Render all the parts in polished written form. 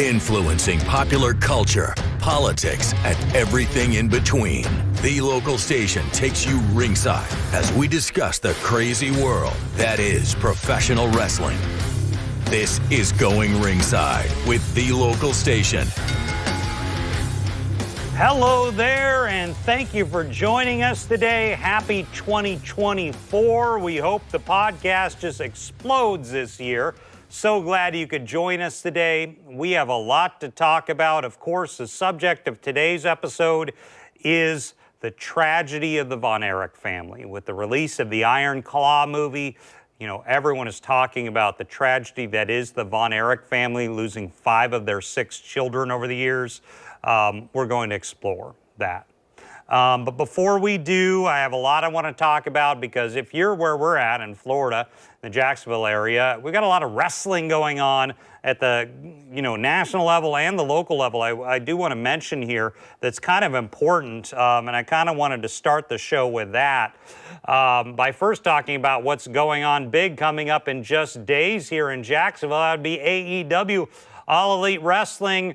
Influencing popular culture, politics, and everything in between. The local station takes you ringside as we discuss the crazy world that is professional wrestling. This is Going Ringside with the local station. Hello there, and thank you for joining us today. Happy 2024. We hope the podcast just explodes this year. So glad you could join us today. We have a lot to talk about. Of course, the subject of today's episode is the tragedy of the Von Erich family. With the release of the Iron Claw movie, everyone is talking about the tragedy that is the Von Erich family, losing 5 of their 6 children over the years. We're going to explore that. But before we do, I have a lot I want to talk about, because if you're where we're at in Florida, the Jacksonville area, we got a lot of wrestling going on at the national level and the local level. I do want to mention here that's kind of important, and I kind of wanted to start the show with that by first talking about what's going on big coming up in just days here in Jacksonville. That would be AEW, All Elite Wrestling.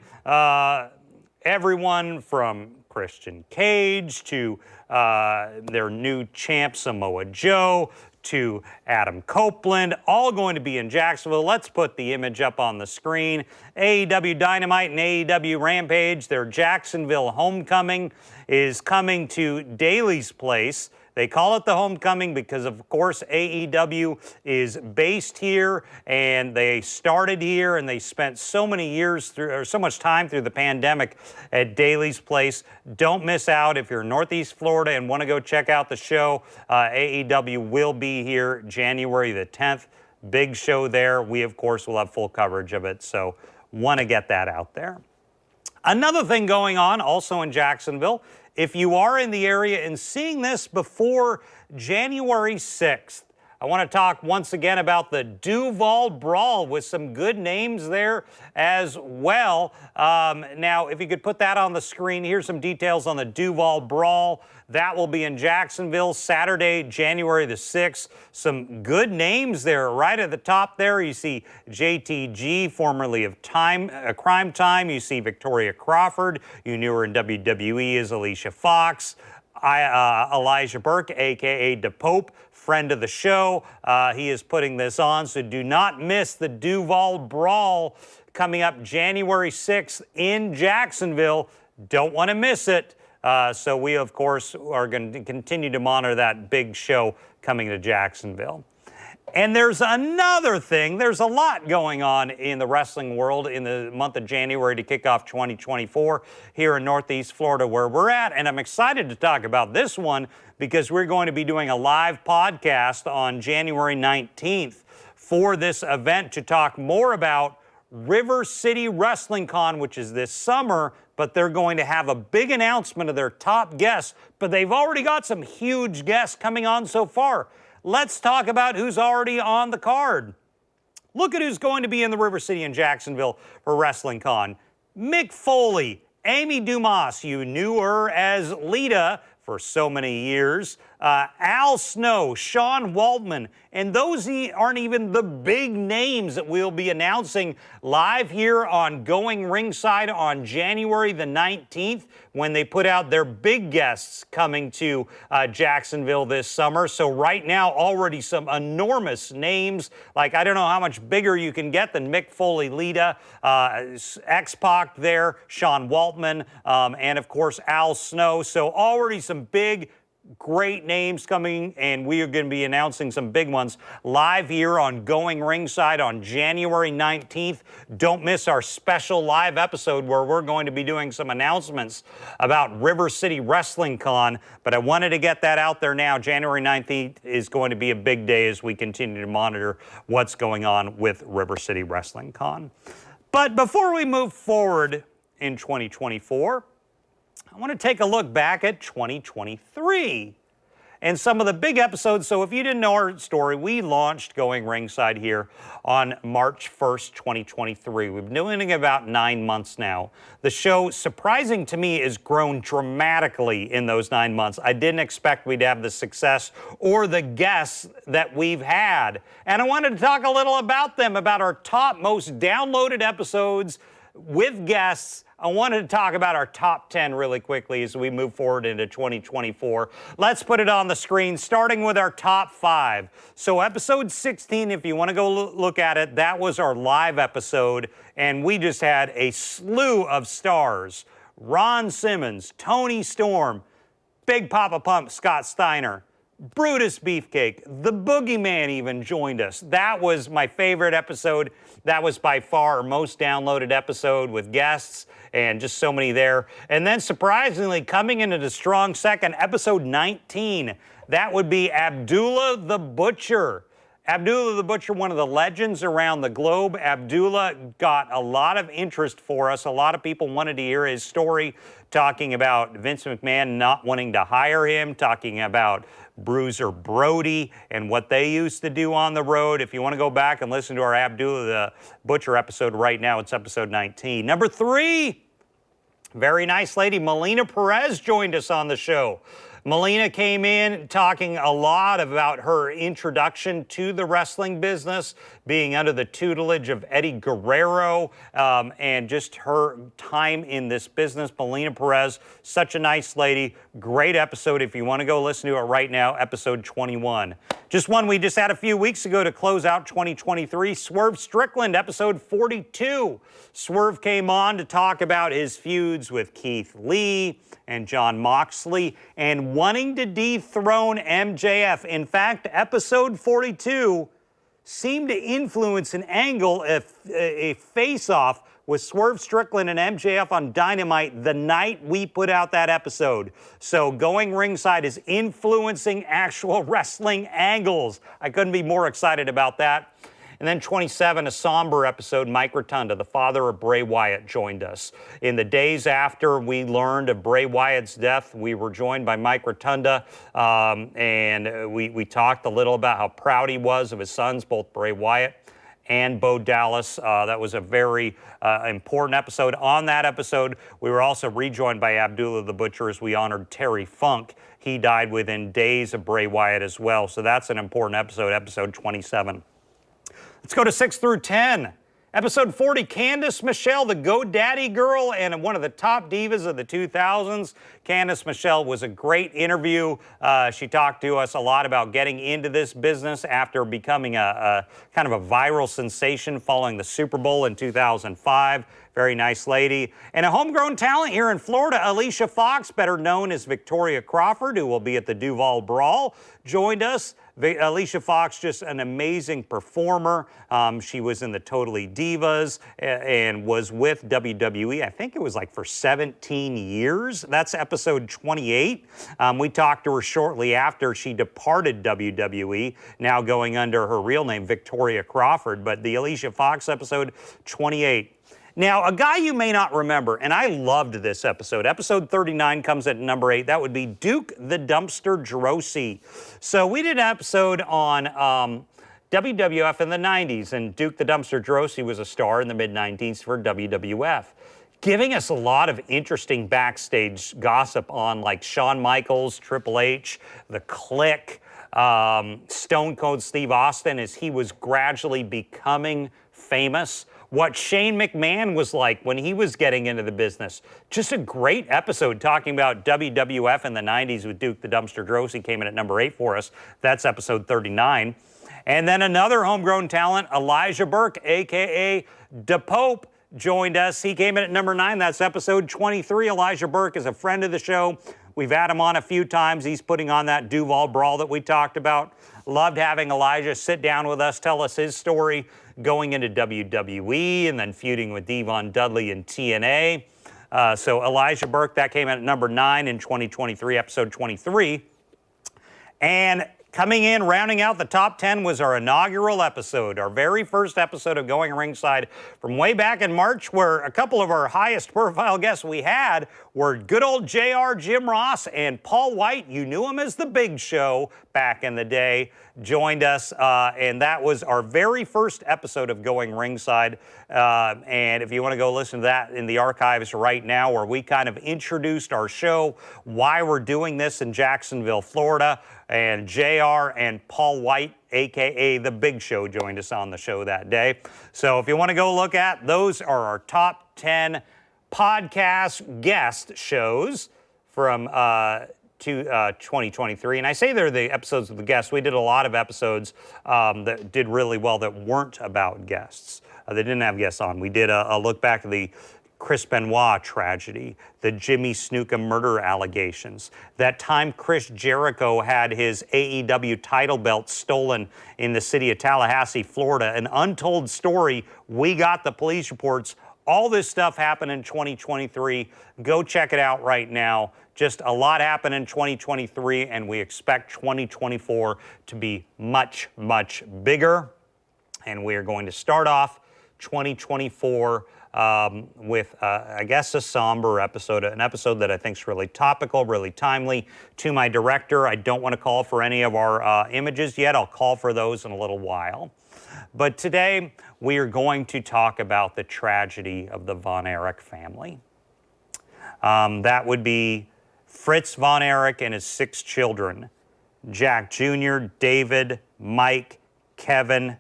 Everyone from Christian Cage to their new champ Samoa Joe to Adam Copeland, all going to be in Jacksonville. Let's put the image up on the screen. AEW Dynamite and AEW Rampage, their Jacksonville homecoming is coming to Daly's Place. They call it the homecoming because, of course, AEW is based here, and they started here, and they spent so much time through the pandemic at Daly's Place. Don't miss out if you're in Northeast Florida and want to go check out the show. AEW will be here January the 10th. Big show there. We, of course, will have full coverage of it, so want to get that out there. Another thing going on also in Jacksonville, if you are in the area and seeing this before January 6th, I want to talk once again about the Duval Brawl with some good names there as well. Now, if you could put that on the screen, here's some details on the Duval Brawl. That will be in Jacksonville Saturday, January the 6th. Some good names there. Right at the top there, you see JTG, formerly of Crime Time. You see Victoria Crawford. You knew her in WWE as Alicia Fox. Elijah Burke, a.k.a. DePope, friend of the show. He is putting this on, so do not miss the Duval Brawl coming up January 6th in Jacksonville. Don't want to miss it. So we, of course, are going to continue to monitor that big show coming to Jacksonville. And there's another thing. There's a lot going on in the wrestling world in the month of January to kick off 2024 here in Northeast Florida where we're at. And I'm excited to talk about this one because we're going to be doing a live podcast on January 19th for this event to talk more about River City Wrestling Con, which is this summer, but they're going to have a big announcement of their top guests, but they've already got some huge guests coming on so far. Let's talk about who's already on the card. Look at who's going to be in the River City in Jacksonville for Wrestling Con. Mick Foley, Amy Dumas, you knew her as Lita for so many years, Al Snow, Sean Waltman, and those aren't even the big names that we'll be announcing live here on Going Ringside on January the 19th when they put out their big guests coming to Jacksonville this summer. So right now, already some enormous names. Like, I don't know how much bigger you can get than Mick Foley, Lita, X-Pac there, Sean Waltman, and of course, Al Snow. So already some big, great names coming, and we are going to be announcing some big ones live here on Going Ringside on January 19th. Don't miss our special live episode where we're going to be doing some announcements about River City Wrestling Con, but I wanted to get that out there now. January 19th is going to be a big day as we continue to monitor what's going on with River City Wrestling Con. But before we move forward in 2024, I want to take a look back at 2023 and some of the big episodes. So if you didn't know our story, we launched Going Ringside here on March 1st, 2023. We've been doing it about 9 months now. The show, surprising to me, has grown dramatically in those 9 months. I didn't expect we'd have the success or the guests that we've had. And I wanted to talk a little about them, about our top most downloaded episodes with guests. I wanted to talk about our top 10 really quickly as we move forward into 2024. Let's put it on the screen, starting with our top 5. So episode 16, if you want to go look at it, that was our live episode, and we just had a slew of stars. Ron Simmons, Tony Storm, Big Papa Pump, Scott Steiner, Brutus Beefcake, the Boogeyman even joined us. That was my favorite episode. That was by far our most downloaded episode with guests and just so many there. And then surprisingly, coming into the strong second, episode 19, that would be Abdullah the Butcher. Abdullah the Butcher, one of the legends around the globe. Abdullah got a lot of interest for us. A lot of people wanted to hear his story, talking about Vince McMahon not wanting to hire him, talking about Bruiser Brody and what they used to do on the road. If you want to go back and listen to our Abdullah the Butcher episode right now, it's episode 19. Number 3, very nice lady, Melina Perez joined us on the show. Melina came in talking a lot about her introduction to the wrestling business, being under the tutelage of Eddie Guerrero, and just her time in this business. Melina Perez, such a nice lady. Great episode. If you want to go listen to it right now, episode 21. Just one we just had a few weeks ago to close out 2023, Swerve Strickland, episode 42. Swerve came on to talk about his feuds with Keith Lee and Jon Moxley and wanting to dethrone MJF. In fact, episode 42 seemed to influence an angle, a face-off with Swerve Strickland and MJF on Dynamite the night we put out that episode. So Going Ringside is influencing actual wrestling angles. I couldn't be more excited about that. And then 27, a somber episode, Mike Rotunda, the father of Bray Wyatt, joined us. In the days after we learned of Bray Wyatt's death, we were joined by Mike Rotunda, and we talked a little about how proud he was of his sons, both Bray Wyatt and Bo Dallas. That was a very important episode. On that episode, we were also rejoined by Abdullah the Butcher as we honored Terry Funk. He died within days of Bray Wyatt as well, so that's an important episode, episode 27. Let's go to 6 through 10. Episode 40, Candice Michelle, the GoDaddy girl and one of the top divas of the 2000s. Candice Michelle was a great interview. She talked to us a lot about getting into this business after becoming a kind of a viral sensation following the Super Bowl in 2005. Very nice lady. And a homegrown talent here in Florida, Alicia Fox, better known as Victoria Crawford, who will be at the Duval Brawl, joined us. Alicia Fox, just an amazing performer. She was in the Totally Divas and was with WWE, I think it was like for 17 years. That's episode 28. We talked to her shortly after she departed WWE, now going under her real name, Victoria Crawford. But the Alicia Fox episode, 28. Now, a guy you may not remember, and I loved this episode. Episode 39 comes at number 8. That would be Duke the Dumpster Droese. So we did an episode on WWF in the 90s, and Duke the Dumpster Droese was a star in the mid-90s for WWF, giving us a lot of interesting backstage gossip on like Shawn Michaels, Triple H, The Click, Stone Cold Steve Austin as he was gradually becoming famous. What Shane McMahon was like when he was getting into the business. Just a great episode talking about WWF in the 90s with Duke the Dumpster Droese. Came in at number 8 for us. That's episode 39. And then another homegrown talent, Elijah Burke, a.k.a. Da Pope, joined us. He came in at number 9. That's episode 23. Elijah Burke is a friend of the show. We've had him on a few times. He's putting on that Duval Brawl that we talked about. Loved having Elijah sit down with us, tell us his story going into WWE and then feuding with Devon Dudley in TNA. So Elijah Burke, that came in at number 9 in 2023, episode 23. And coming in, rounding out the top 10 was our inaugural episode, our very first episode of Going Ringside from way back in March, where a couple of our highest profile guests we had were good old JR Jim Ross and Paul White. You knew him as the Big Show back in the day. Joined us, and that was our very first episode of Going Ringside. And if you want to go listen to that in the archives right now, where we kind of introduced our show, why we're doing this in Jacksonville, Florida, and JR and Paul White, a.k.a. The Big Show, joined us on the show that day. So if you want to go look at, those are our top 10 podcast guest shows from 2023. And I say they're the episodes of the guests. We did a lot of episodes that did really well that weren't about guests. They didn't have guests on. We did a look back at the Chris Benoit tragedy, the Jimmy Snuka murder allegations, that time Chris Jericho had his AEW title belt stolen in the city of Tallahassee, Florida, an untold story. We got the police reports. All this stuff happened in 2023. Go check it out right now. Just a lot happened in 2023, and we expect 2024 to be much, much bigger. And we are going to start off 2024 with, I guess, a somber episode, an episode that I think is really topical, really timely. To my director, I don't want to call for any of our images yet. I'll call for those in a little while. But today, we are going to talk about the tragedy of the Von Erich family. That would be Fritz Von Erich and his 6 children, Jack Jr., David, Mike, Kevin,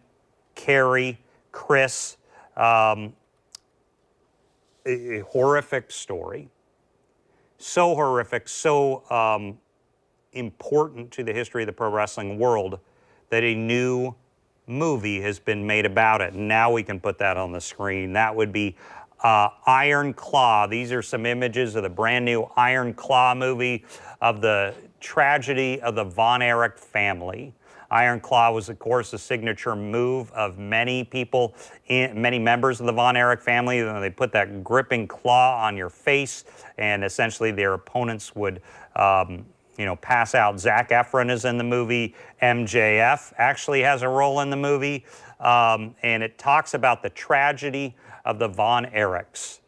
Carrie, Chris. A horrific story. So horrific, so important to the history of the pro wrestling world that a new movie has been made about it. Now we can put that on the screen. That would be Iron Claw. These are some images of the brand new Iron Claw movie of the tragedy of the Von Erich family. Iron Claw was, of course, a signature move of many people, many members of the Von Erich family. They put that gripping claw on your face, and essentially their opponents would pass out. Zac Efron is in the movie. MJF actually has a role in the movie. And it talks about the tragedy of the Von Erichs.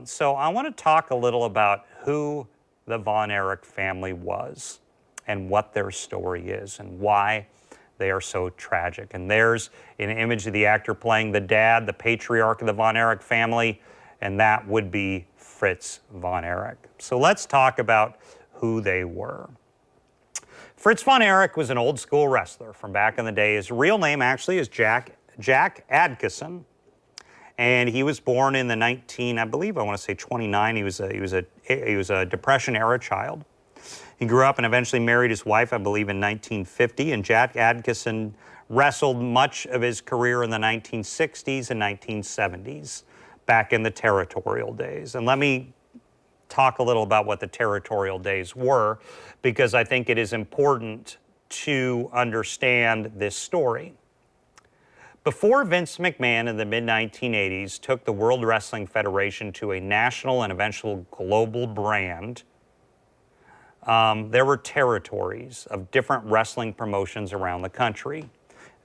So I want to talk a little about who the Von Erich family was and what their story is and why they are so tragic. And there's an image of the actor playing the dad, the patriarch of the Von Erich family, and that would be Fritz Von Erich. So let's talk about who they were. Fritz Von Erich was an old school wrestler from back in the day. His real name actually is Jack Adkisson, and he was born in the 29. He was a Depression era child. He grew up and eventually married his wife, I believe, in 1950, and Jack Adkisson wrestled much of his career in the 1960s and 1970s, back in the territorial days. And let me talk a little about what the territorial days were, because I think it is important to understand this story. Before Vince McMahon in the mid-1980s took the World Wrestling Federation to a national and eventual global brand, there were territories of different wrestling promotions around the country.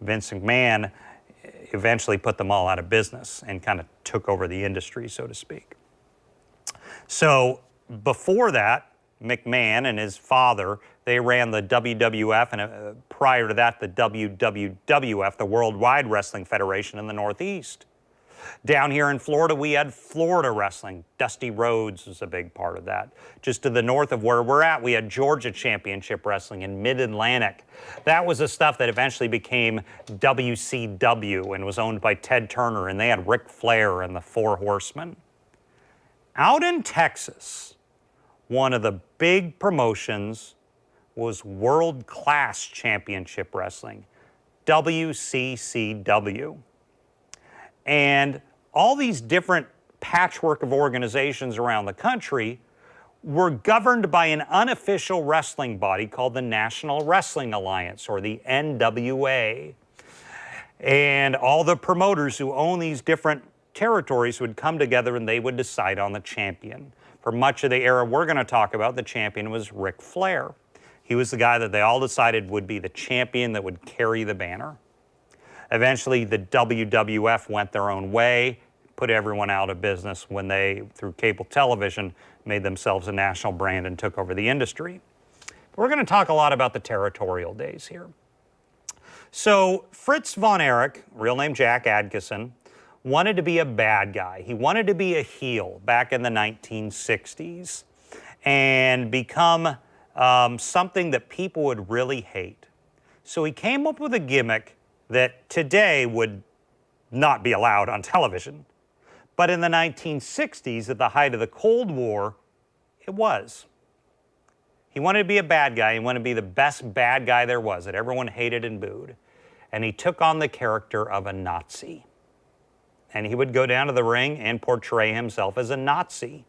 Vince McMahon eventually put them all out of business and kind of took over the industry, so to speak. So before that, McMahon and his father, they ran the WWF, and prior to that, the WWWF, the Worldwide Wrestling Federation in the Northeast. Down here in Florida, we had Florida wrestling. Dusty Rhodes was a big part of that. Just to the north of where we're at, we had Georgia Championship Wrestling in Mid-Atlantic. That was the stuff that eventually became WCW and was owned by Ted Turner, and they had Ric Flair and the Four Horsemen. Out in Texas, one of the big promotions was World Class Championship Wrestling, WCCW. And all these different patchwork of organizations around the country were governed by an unofficial wrestling body called the National Wrestling Alliance, or the NWA. And all the promoters who own these different territories would come together and they would decide on the champion. For much of the era we're going to talk about, the champion was Ric Flair. He was the guy that they all decided would be the champion that would carry the banner. Eventually, the WWF went their own way, put everyone out of business when they, through cable television, made themselves a national brand and took over the industry. But we're going to talk a lot about the territorial days here. So Fritz Von Erich, real name Jack Adkisson, wanted to be a bad guy. He wanted to be a heel back in the 1960s and become something that people would really hate. So he came up with a gimmick that today would not be allowed on television. But in the 1960s, at the height of the Cold War, it was. He wanted to be a bad guy. He wanted to be the best bad guy there was, that everyone hated and booed. And he took on the character of a Nazi. And he would go down to the ring and portray himself as a Nazi.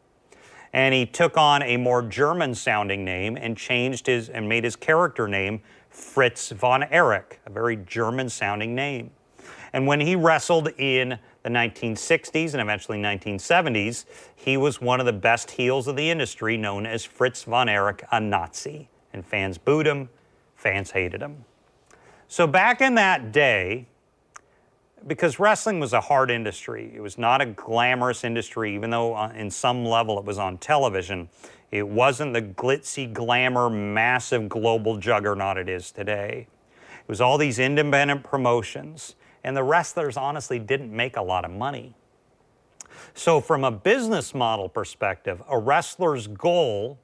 And he took on a more German-sounding name and made his character name Fritz Von Erich, a very German-sounding name. And when he wrestled in the 1960s and eventually 1970s, he was one of the best heels of the industry, known as Fritz Von Erich, a Nazi. And fans booed him, fans hated him. So back in that day, because wrestling was a hard industry, it was not a glamorous industry, even though in some level it was on television. It wasn't the glitzy, glamour, massive global juggernaut it is today. It was all these independent promotions, and the wrestlers honestly didn't make a lot of money. So from a business model perspective, a wrestler's goal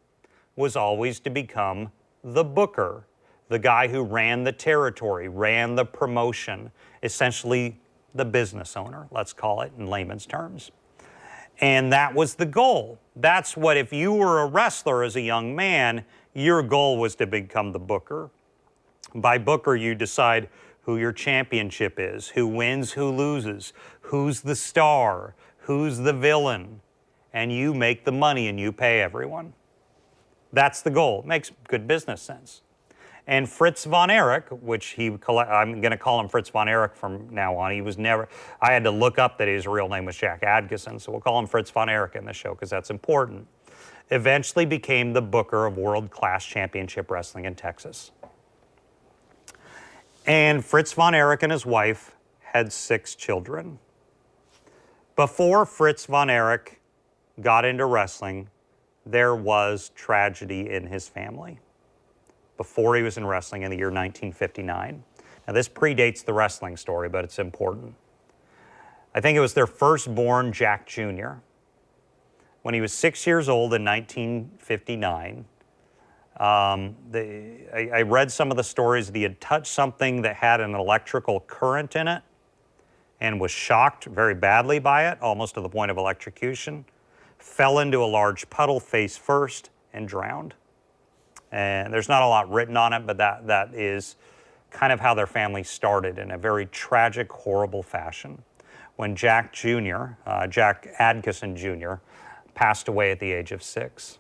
was always to become the booker, the guy who ran the territory, ran the promotion, essentially the business owner, let's call it in layman's terms. And that was the goal. That's what, if you were a wrestler as a young man, your goal was to become the booker. By booker, you decide who your championship is, who wins, who loses, who's the star, who's the villain, and you make the money and you pay everyone. That's the goal. It makes good business sense. And Fritz Von Erich, which I'm going to call him Fritz Von Erich from now on. He was never, I had to look up that his real name was Jack Adkisson, so we'll call him Fritz Von Erich in the show because that's important. Eventually became the booker of world-class championship wrestling in Texas. And Fritz Von Erich and his wife had 6 children. Before Fritz Von Erich got into wrestling, there was tragedy in his family. Before he was in wrestling in the year 1959. Now this predates the wrestling story, but it's important. I think it was their firstborn, Jack Jr. When he was 6 years old in 1959, I read some of the stories that he had touched something that had an electrical current in it and was shocked very badly by it, almost to the point of electrocution, fell into a large puddle face first and drowned. And there's not a lot written on it, but that is kind of how their family started, in a very tragic, horrible fashion. When Jack Jr., Jack Adkisson Jr., passed away at the age of 6.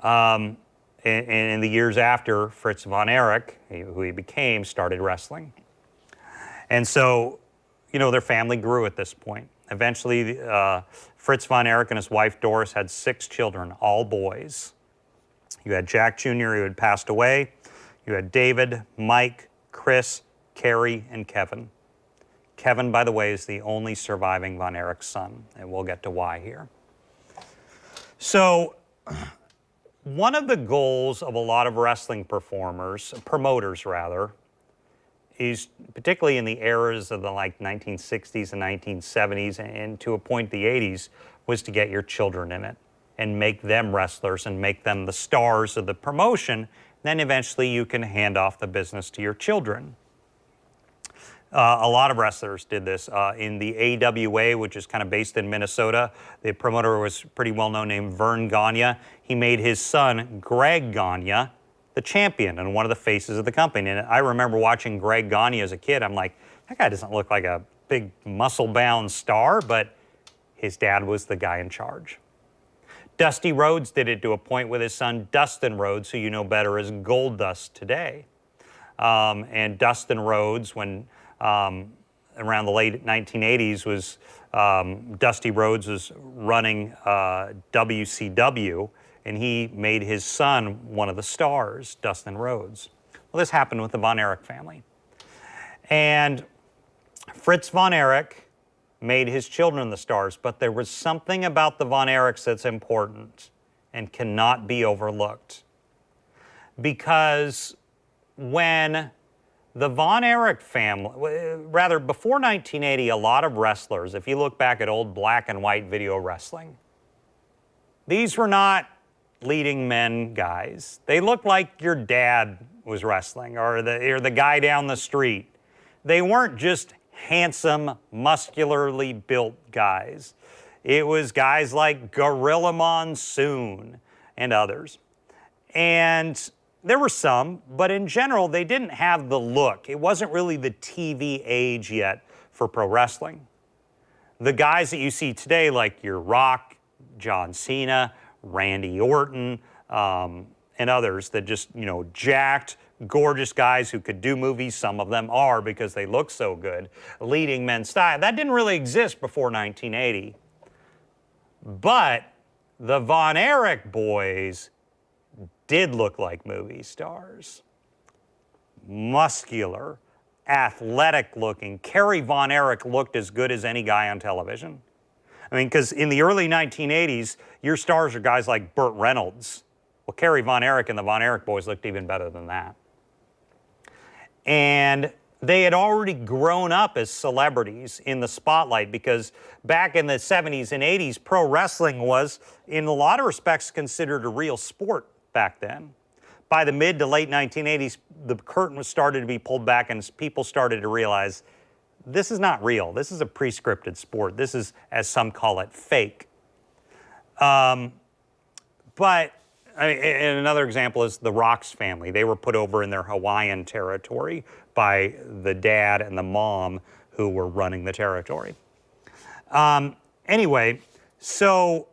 And in the years after, Fritz Von Erich, who he became, started wrestling. And so, you know, their family grew at this point. Eventually, Fritz Von Erich and his wife Doris had 6 children, all boys. You had Jack Jr., who had passed away. You had David, Mike, Chris, Carrie, and Kevin. Kevin, by the way, is the only surviving Von Erich son, and we'll get to why here. So, one of the goals of a lot of wrestling promoters rather, is particularly in the eras of the 1960s and 1970s and to a point the 80s, was to get your children in it and make them wrestlers and make them the stars of the promotion. Then eventually you can hand off the business to your children. A lot of wrestlers did this. In the AWA, which is kind of based in Minnesota, the promoter was pretty well known, named Vern Gagne. He made his son, Greg Gagne, the champion and one of the faces of the company. And I remember watching Greg Gagne as a kid. I'm like, that guy doesn't look like a big muscle-bound star, but his dad was the guy in charge. Dusty Rhodes did it to a point with his son, Dustin Rhodes, who you know better as Goldust today. And Dustin Rhodes, when around the late 1980s, was Dusty Rhodes was running WCW, and he made his son one of the stars, Dustin Rhodes. Well, this happened with the Von Erich family. And Fritz Von Erich made his children the stars, but there was something about the Von Erichs that's important and cannot be overlooked. Because when the Von Erich family, rather before 1980, a lot of wrestlers, if you look back at old black and white video wrestling, these were not leading men guys. They looked like your dad was wrestling or the guy down the street. They weren't just handsome, muscularly built guys. It was guys like Gorilla Monsoon and others. And there were some, but in general, they didn't have the look. It wasn't really the TV age yet for pro wrestling. The guys that you see today, like your Rock, John Cena, Randy Orton, and others that just, jacked, gorgeous guys who could do movies. Some of them are because they look so good. Leading men's style. That didn't really exist before 1980. But the Von Erich boys did look like movie stars. Muscular, athletic looking. Kerry Von Erich looked as good as any guy on television. I mean, because in the early 1980s, your stars are guys like Burt Reynolds. Well, Kerry Von Erich and the Von Erich boys looked even better than that. And they had already grown up as celebrities in the spotlight because back in the 70s and 80s, pro wrestling was, in a lot of respects, considered a real sport back then. By the mid to late 1980s, the curtain was started to be pulled back and people started to realize this is not real. This is a pre-scripted sport. This is, as some call it, fake. And another example is the Rock's family. They were put over in their Hawaiian territory by the dad and the mom who were running the territory. Anyway, so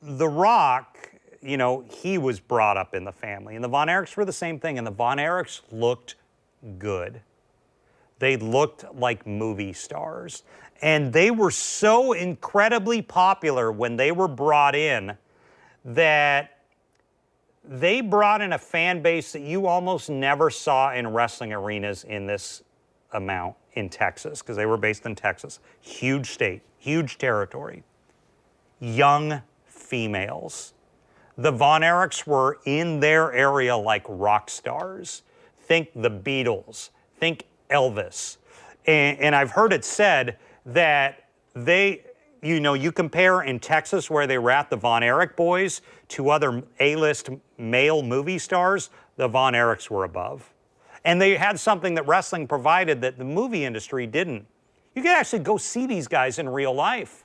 the Rock, he was brought up in the family. And the Von Erichs were the same thing. And the Von Erichs looked good. They looked like movie stars. And they were so incredibly popular when they were brought in that they brought in a fan base that you almost never saw in wrestling arenas in this amount in Texas, because they were based in Texas. Huge state, huge territory. Young females. The Von Erichs were in their area like rock stars. Think the Beatles, think Elvis. And I've heard it said that you compare in Texas where they were at, the Von Erich boys, to other A-list male movie stars, the Von Erichs were above. And they had something that wrestling provided that the movie industry didn't. You could actually go see these guys in real life.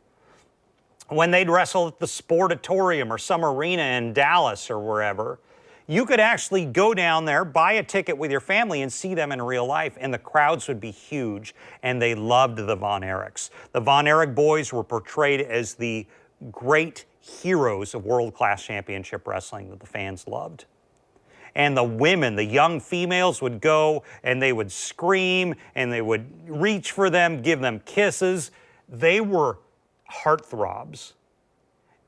When they'd wrestle at the Sportatorium or some arena in Dallas or wherever, you could actually go down there, buy a ticket with your family and see them in real life, and the crowds would be huge, and they loved the Von Erichs. The Von Erich boys were portrayed as the great heroes of world-class championship wrestling that the fans loved. And the women, the young females, would go and they would scream and they would reach for them, give them kisses. They were heartthrobs.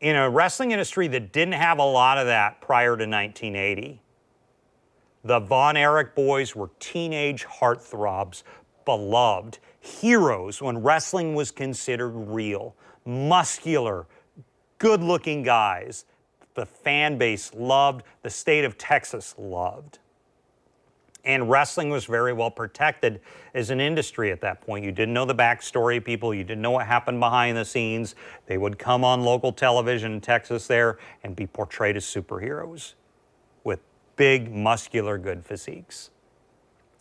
In a wrestling industry that didn't have a lot of that prior to 1980, the Von Erich boys were teenage heartthrobs, beloved, heroes when wrestling was considered real, muscular, good-looking guys. The fan base loved, the state of Texas loved. And wrestling was very well protected as an industry at that point. You didn't know the backstory of people. You didn't know what happened behind the scenes. They would come on local television in Texas there and be portrayed as superheroes with big, muscular, good physiques.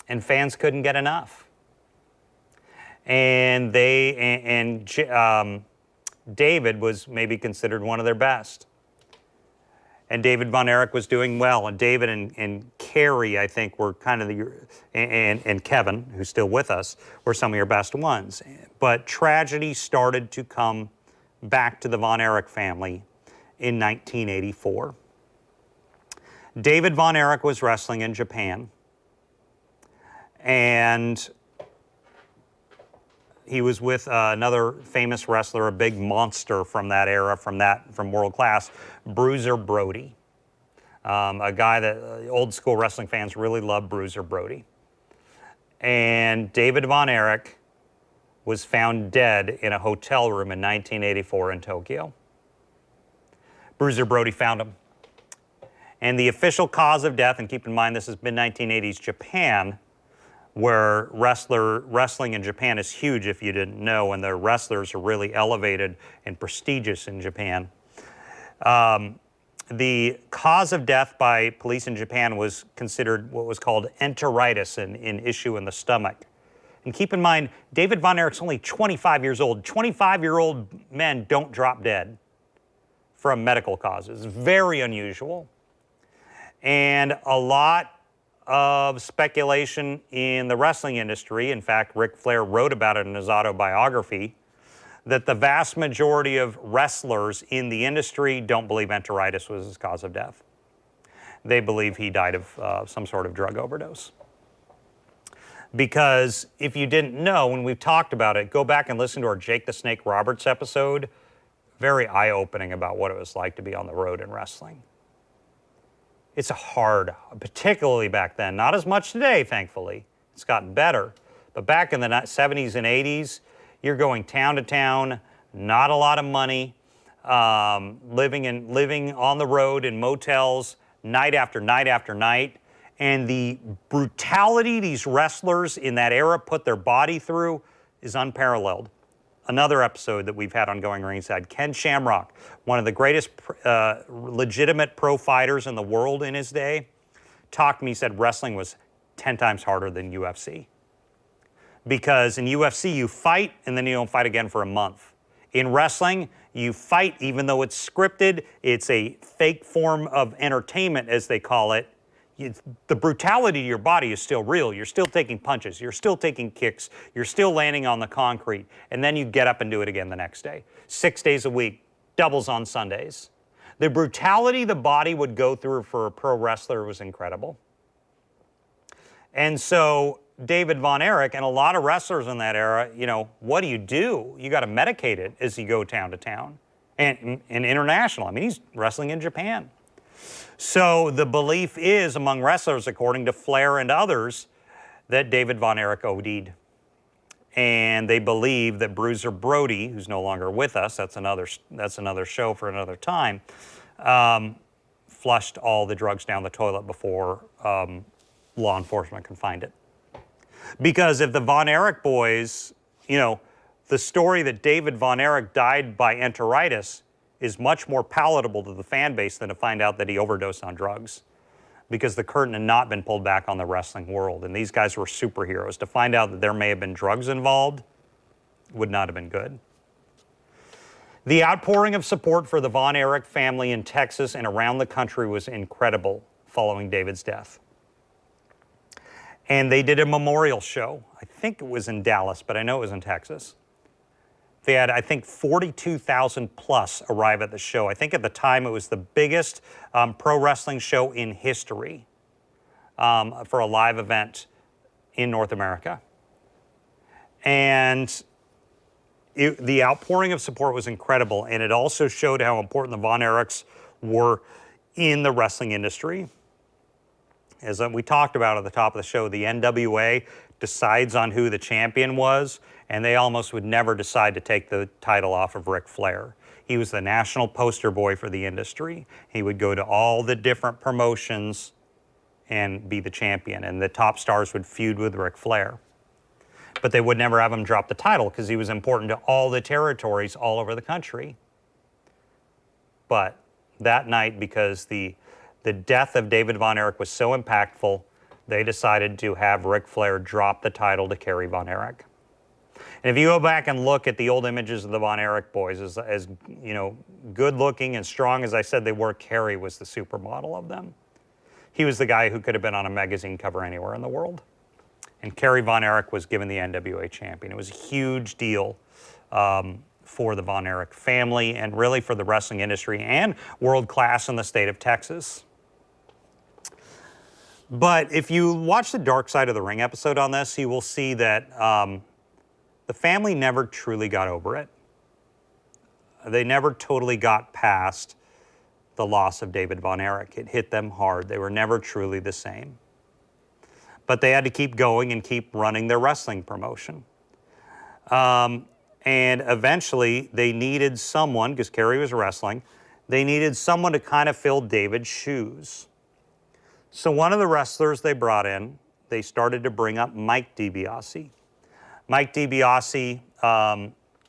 And fans couldn't get enough. And David was maybe considered one of their best. And David Von Erich was doing well. And David and Kerry, I think, were kind of and Kevin, who's still with us, were some of your best ones. But tragedy started to come back to the Von Erich family in 1984. David Von Erich was wrestling in Japan. And he was with another famous wrestler, a big monster from that era, from world class, Bruiser Brody. A guy that old school wrestling fans really love, Bruiser Brody. And David Von Erich was found dead in a hotel room in 1984 in Tokyo. Bruiser Brody found him. And the official cause of death, and keep in mind this has been 1980s Japan, where wrestling in Japan is huge if you didn't know, and their wrestlers are really elevated and prestigious in Japan. The cause of death by police in Japan was considered what was called enteritis, an issue in the stomach. And keep in mind, David Von Erich's only 25 years old. 25-year-old men don't drop dead from medical causes. Very unusual. And a lot of speculation in the wrestling industry. In fact, Ric Flair wrote about it in his autobiography, that the vast majority of wrestlers in the industry don't believe enteritis was his cause of death. They believe he died of some sort of drug overdose. Because if you didn't know, when we've talked about it, go back and listen to our Jake the Snake Roberts episode. Very eye-opening about what it was like to be on the road in wrestling. It's hard, particularly back then. Not as much today, thankfully. It's gotten better. But back in the 70s and 80s, you're going town to town, not a lot of money, living on the road in motels night after night after night. And the brutality these wrestlers in that era put their body through is unparalleled. Another episode that we've had on Going Ringside, Ken Shamrock, one of the greatest legitimate pro fighters in the world in his day, talked to me, said wrestling was 10 times harder than UFC. Because in UFC, you fight and then you don't fight again for a month. In wrestling, you fight even though it's scripted. It's a fake form of entertainment, as they call it. The brutality of your body is still real. You're still taking punches. You're still taking kicks. You're still landing on the concrete. And then you get up and do it again the next day. 6 days a week, doubles on Sundays. The brutality the body would go through for a pro wrestler was incredible. And so David Von Erich and a lot of wrestlers in that era, you know, what do? You got to medicate it as you go town to town. And international. I mean, he's wrestling in Japan. So the belief is among wrestlers, according to Flair and others, that David Von Erich OD'd. And they believe that Bruiser Brody, who's no longer with us, that's another show for another time, flushed all the drugs down the toilet before law enforcement can find it. Because if the Von Erich boys, you know, the story that David Von Erich died by enteritis is much more palatable to the fan base than to find out that he overdosed on drugs, because the curtain had not been pulled back on the wrestling world, and these guys were superheroes. To find out that there may have been drugs involved would not have been good. The outpouring of support for the Von Erich family in Texas and around the country was incredible following David's death. And they did a memorial show. I think it was in Dallas, but I know it was in Texas. They had, I think, 42,000 plus arrive at the show. I think at the time it was the biggest pro wrestling show in history for a live event in North America. And the outpouring of support was incredible, and it also showed how important the Von Erichs were in the wrestling industry. As we talked about at the top of the show, the NWA decides on who the champion was, and they almost would never decide to take the title off of Ric Flair. He was the national poster boy for the industry. He would go to all the different promotions and be the champion, and the top stars would feud with Ric Flair. But they would never have him drop the title because he was important to all the territories all over the country. But that night, because the death of David Von Erich was so impactful, they decided to have Ric Flair drop the title to Kerry Von Erich. And if you go back and look at the old images of the Von Erich boys, as you know, good looking and strong as I said they were, Kerry was the supermodel of them. He was the guy who could have been on a magazine cover anywhere in the world. And Kerry Von Erich was given the NWA champion. It was a huge deal for the Von Erich family and really for the wrestling industry and world class in the state of Texas. But if you watch the Dark Side of the Ring episode on this, you will see that the family never truly got over it. They never totally got past the loss of David Von Erich. It hit them hard. They were never truly the same. But they had to keep going and keep running their wrestling promotion. And eventually they needed someone, because Kerry was wrestling, they needed someone to kind of fill David's shoes. So one of the wrestlers they brought in, they started to bring up Mike DiBiase. Mike DiBiase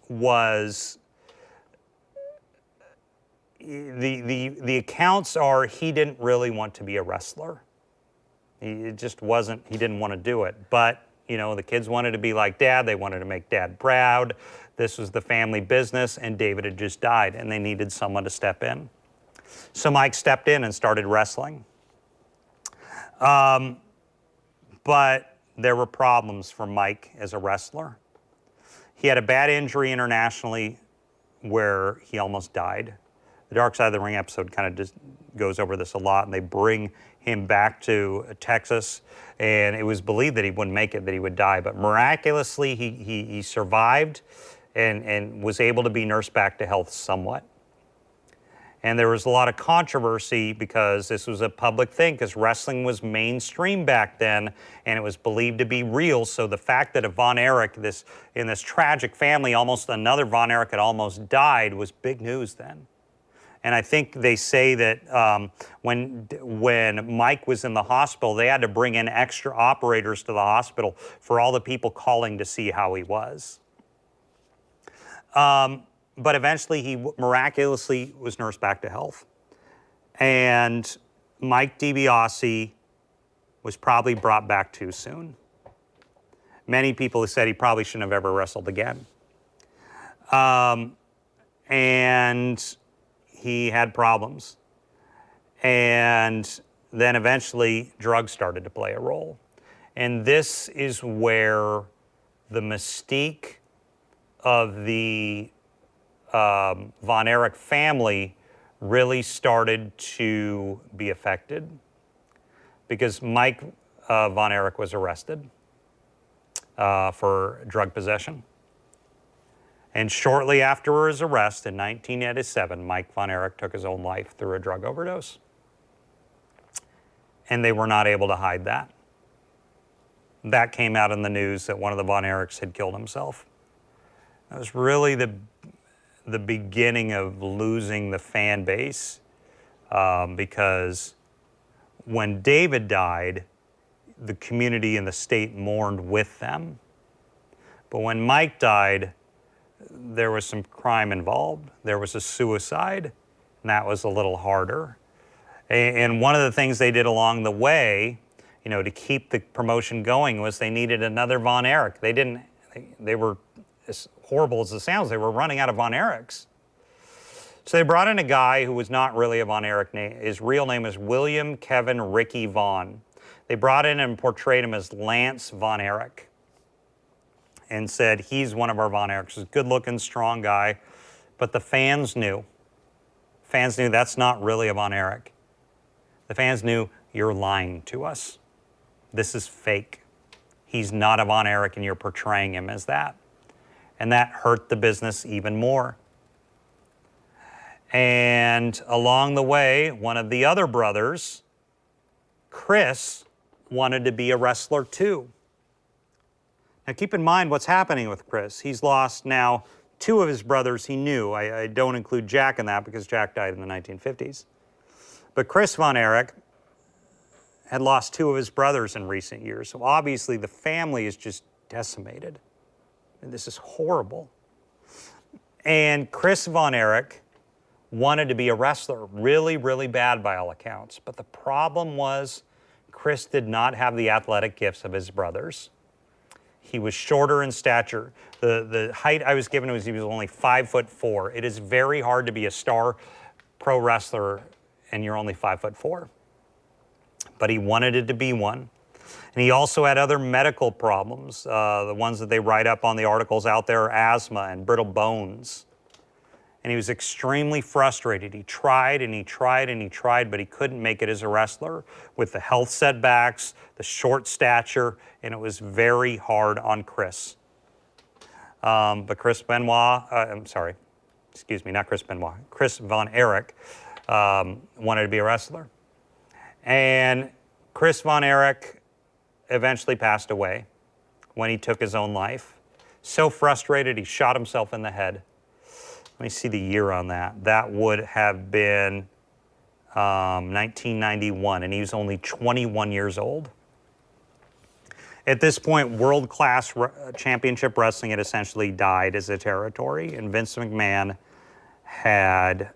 was, the accounts are he didn't really want to be a wrestler. It just wasn't, he didn't want to do it. But, You know, the kids wanted to be like Dad. They wanted to make Dad proud. This was the family business, and David had just died, and they needed someone to step in. So Mike stepped in and started wrestling. But there were problems for Mike as a wrestler. He had a bad injury internationally where he almost died. The Dark Side of the Ring episode kind of just goes over this a lot, and they bring him back to Texas, and it was believed that he wouldn't make it, that he would die, but miraculously he survived and was able to be nursed back to health somewhat. And there was a lot of controversy because this was a public thing, because wrestling was mainstream back then, and it was believed to be real. So the fact that a Von Erich, in this tragic family, almost another Von Erich had almost died, was big news then. And I think they say that when Mike was in the hospital, they had to bring in extra operators to the hospital for all the people calling to see how he was. But eventually he miraculously was nursed back to health. And Mike DiBiase was probably brought back too soon. Many people have said he probably shouldn't have ever wrestled again. And he had problems. And then eventually drugs started to play a role. And this is where the mystique of the Von Erich family really started to be affected, because Mike Von Erich was arrested for drug possession. And shortly after his arrest in 1987, Mike Von Erich took his own life through a drug overdose. And they were not able to hide that. That came out in the news that one of the Von Erichs had killed himself. That was really the beginning of losing the fan base, because when David died, the community and the state mourned with them. But when Mike died, there was some crime involved. There was a suicide, and that was a little harder. And one of the things they did along the way, you know, to keep the promotion going, was they needed another Von Erich. They were, as horrible as it sounds, they were running out of Von Erichs. So they brought in a guy who was not really a Von Erich name. His real name is William Kevin Ricky Vaughn. They brought in and portrayed him as Lance Von Erich and said, he's one of our Von Erichs. He's a good-looking, strong guy. But the fans knew. Fans knew that's not really a Von Erich. The fans knew, you're lying to us. This is fake. He's not a Von Erich, and you're portraying him as that. And that hurt the business even more. And along the way, one of the other brothers, Chris, wanted to be a wrestler too. Now keep in mind what's happening with Chris. He's lost now 2 of his brothers he knew. I don't include Jack in that because Jack died in the 1950s. But Chris Von Erich had lost 2 of his brothers in recent years. So obviously the family is just decimated. And this is horrible. And Chris Von Erich wanted to be a wrestler, really, really bad by all accounts. But the problem was Chris did not have the athletic gifts of his brothers. He was shorter in stature. The height I was given was he was only 5'4". It is very hard to be a star pro wrestler and you're only 5'4". But he wanted it to be one. And he also had other medical problems. The ones that they write up on the articles out there are asthma and brittle bones. And he was extremely frustrated. He tried and he tried and he tried, but he couldn't make it as a wrestler with the health setbacks, the short stature, and it was very hard on Chris. But Chris Benoit, Chris Von Erich wanted to be a wrestler. And Chris Von Erich eventually passed away when he took his own life. So frustrated, he shot himself in the head. Let me see the year on that. That would have been 1991, and he was only 21 years old. At this point, world-class championship wrestling had essentially died as a territory, and Vince McMahon had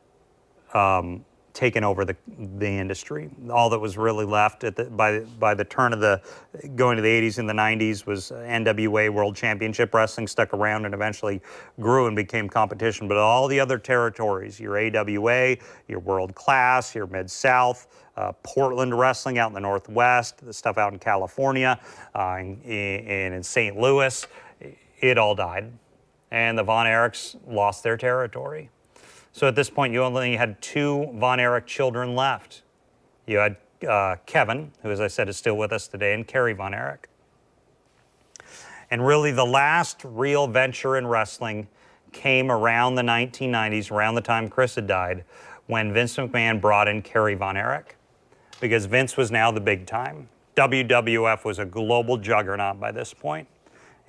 taken over the industry. All that was really left by the turn of going to the 80s and the 90s was NWA World Championship Wrestling stuck around and eventually grew and became competition. But all the other territories, your AWA, your World Class, your Mid-South, Portland Wrestling out in the Northwest, the stuff out in California, and in St. Louis, it all died. And the Von Erichs lost their territory. So at this point, you only had 2 Von Erich children left. You had Kevin, who, as I said, is still with us today, and Kerry Von Erich. And really, the last real venture in wrestling came around the 1990s, around the time Chris had died, when Vince McMahon brought in Kerry Von Erich, because Vince was now the big time. WWF was a global juggernaut by this point,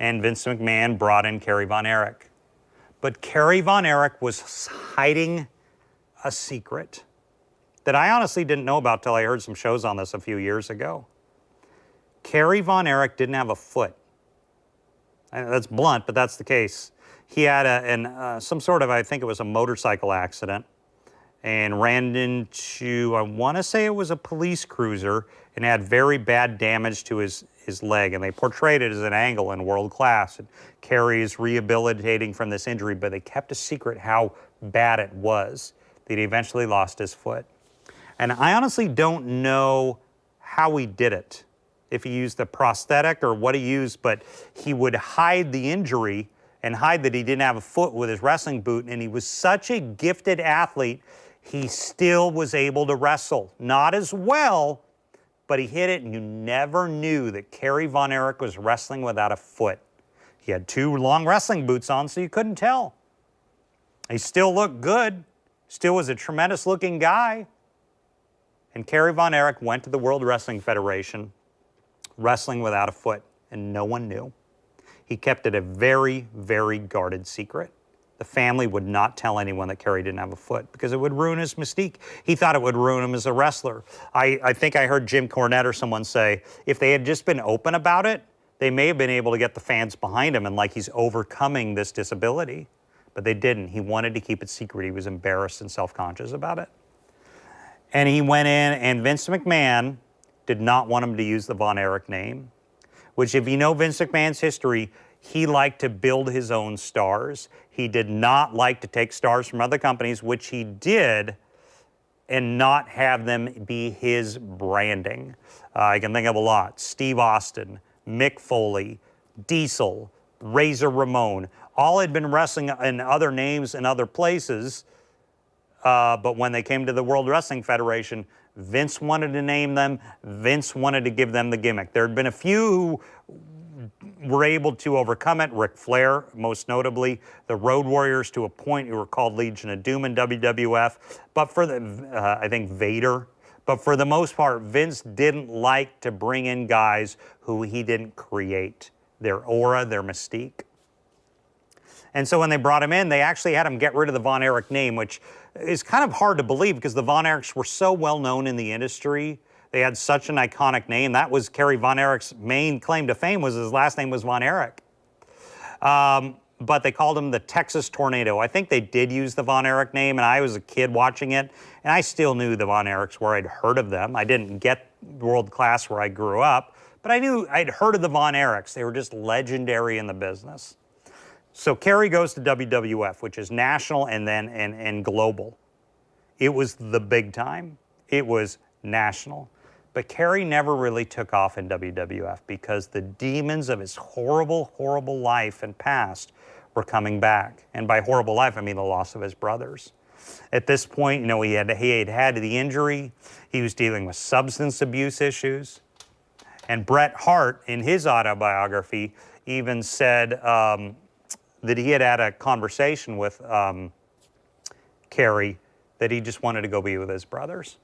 and Vince McMahon brought in Kerry Von Erich. But Kerry Von Erich was hiding a secret that I honestly didn't know about till I heard some shows on this a few years ago. Kerry Von Erich didn't have a foot. That's blunt, but that's the case. He had some sort of, I think it was a motorcycle accident, and ran into, I want to say it was a police cruiser, and had very bad damage to his leg, and they portrayed it as an angle in World Class. And Kerry is rehabilitating from this injury, but they kept a secret how bad it was that he eventually lost his foot. And I honestly don't know how he did it, if he used a prosthetic or what he used, but he would hide the injury and hide that he didn't have a foot with his wrestling boot, and he was such a gifted athlete, he still was able to wrestle. Not as well, but he hit it, and you never knew that Kerry Von Erich was wrestling without a foot. He had 2 long wrestling boots on, so you couldn't tell. He still looked good, still was a tremendous-looking guy. And Kerry Von Erich went to the World Wrestling Federation wrestling without a foot, and no one knew. He kept it a very, very guarded secret. The family would not tell anyone that Kerry didn't have a foot because it would ruin his mystique. He thought it would ruin him as a wrestler. I think I heard Jim Cornette or someone say, if they had just been open about it, they may have been able to get the fans behind him and like he's overcoming this disability. But they didn't. He wanted to keep it secret. He was embarrassed and self-conscious about it. And he went in, and Vince McMahon did not want him to use the Von Erich name, which, if you know Vince McMahon's history, he liked to build his own stars. He did not like to take stars from other companies, which he did, and not have them be his branding. I can think of a lot. Steve Austin, Mick Foley, Diesel, Razor Ramon, all had been wrestling in other names in other places, but when they came to the World Wrestling Federation, Vince wanted to name them. Vince wanted to give them the gimmick. There had been a few who were able to overcome it. Ric Flair, most notably. The Road Warriors, to a point, who were called Legion of Doom in WWF. But for I think Vader. But for the most part, Vince didn't like to bring in guys who he didn't create. Their aura, their mystique. And so when they brought him in, they actually had him get rid of the Von Erich name, which is kind of hard to believe because the Von Erichs were so well known in the industry. They had such an iconic name. That was Kerry Von Erich's main claim to fame, was his last name was Von Erich. But they called him the Texas Tornado. I think they did use the Von Erich name, and I was a kid watching it, and I still knew the Von Erichs where I'd heard of them. I didn't get World Class where I grew up, but I knew I'd heard of the Von Erichs. They were just legendary in the business. So Kerry goes to WWF, which is national and then and global. It was the big time. It was national. But Kerry never really took off in WWF because the demons of his horrible, horrible life and past were coming back. And by horrible life, I mean the loss of his brothers. At this point, you know, he had had the injury. He was dealing with substance abuse issues. And Bret Hart, in his autobiography, even said that he had had a conversation with Kerry that he just wanted to go be with his brothers.